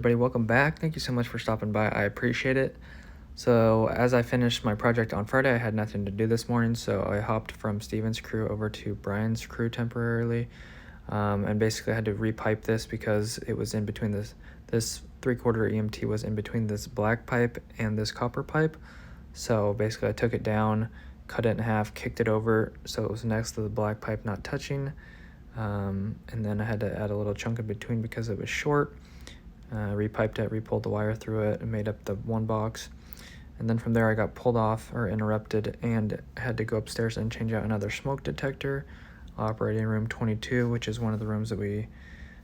everybody, welcome back. Thank you so much for stopping by. I appreciate it. So as I finished my project on Friday, I had nothing to do this morning, so I hopped from Steven's crew over to Brian's crew temporarily, and basically I had to repipe this because it was in between this 3/4 EMT was in between this black pipe and this copper pipe. So basically I took it down, cut it in half, kicked it over so it was next to the black pipe, not touching. And then I had to add a little chunk in between because it was short. Repiped it, repulled the wire through it, and made up the one box. And then from there I got pulled off or interrupted and had to go upstairs and change out another smoke detector. Operating room 22, which is one of the rooms that we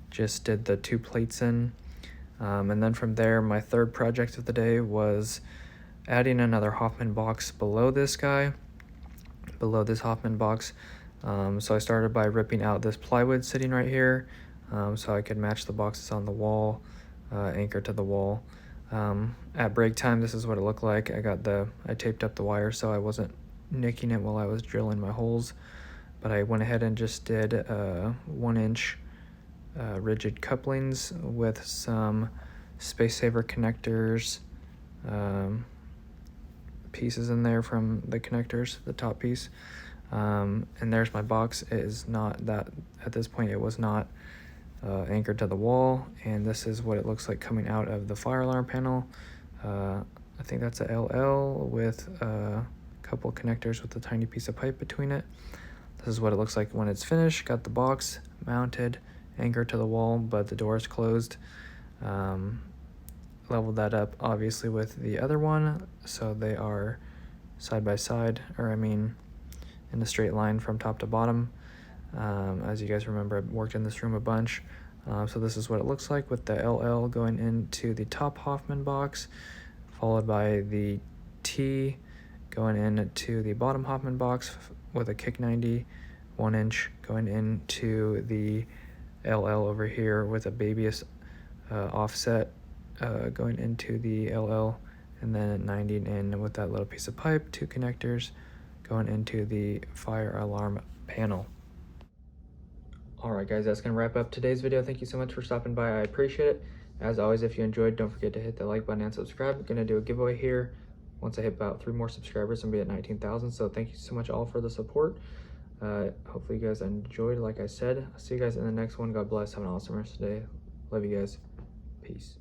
just did the 2 plates in. And then from there, my third project of the day was adding another Hoffman box below this guy, below this Hoffman box. So I started by ripping out this plywood sitting right here, so I could match the boxes on the wall, anchored to the wall. At break time, this is what it looked like. I taped up the wire so I wasn't nicking it while I was drilling my holes, but I went ahead and just did 1-inch rigid couplings with some space saver connectors, pieces in there from the connectors, the top piece. And there's my box. It is not that, at this point it was not anchored to the wall, and this is what it looks like coming out of the fire alarm panel. I think that's a LL with a couple connectors with a tiny piece of pipe between it. This is what it looks like when it's finished. Got the box mounted, anchored to the wall, but the door is closed. Leveled that up obviously with the other one, so they are side by side, or I mean in a straight line from top to bottom. As you guys remember, I worked in this room a bunch. So this is what it looks like with the LL going into the top Hoffman box, followed by the T going into the bottom Hoffman box with a kick 90, 1-inch going into the LL over here with a babyish offset going into the LL, and then 90 in with that little piece of pipe, 2 connectors going into the fire alarm panel. Alright guys, that's going to wrap up today's video. Thank you so much for stopping by. I appreciate it. As always, if you enjoyed, don't forget to hit the like button and subscribe. I'm going to do a giveaway here. Once I hit about 3 more subscribers, I'm going to be at 19,000. So thank you so much all for the support. Hopefully you guys enjoyed, like I said. I'll see you guys in the next one. God bless. Have an awesome rest of the day. Love you guys. Peace.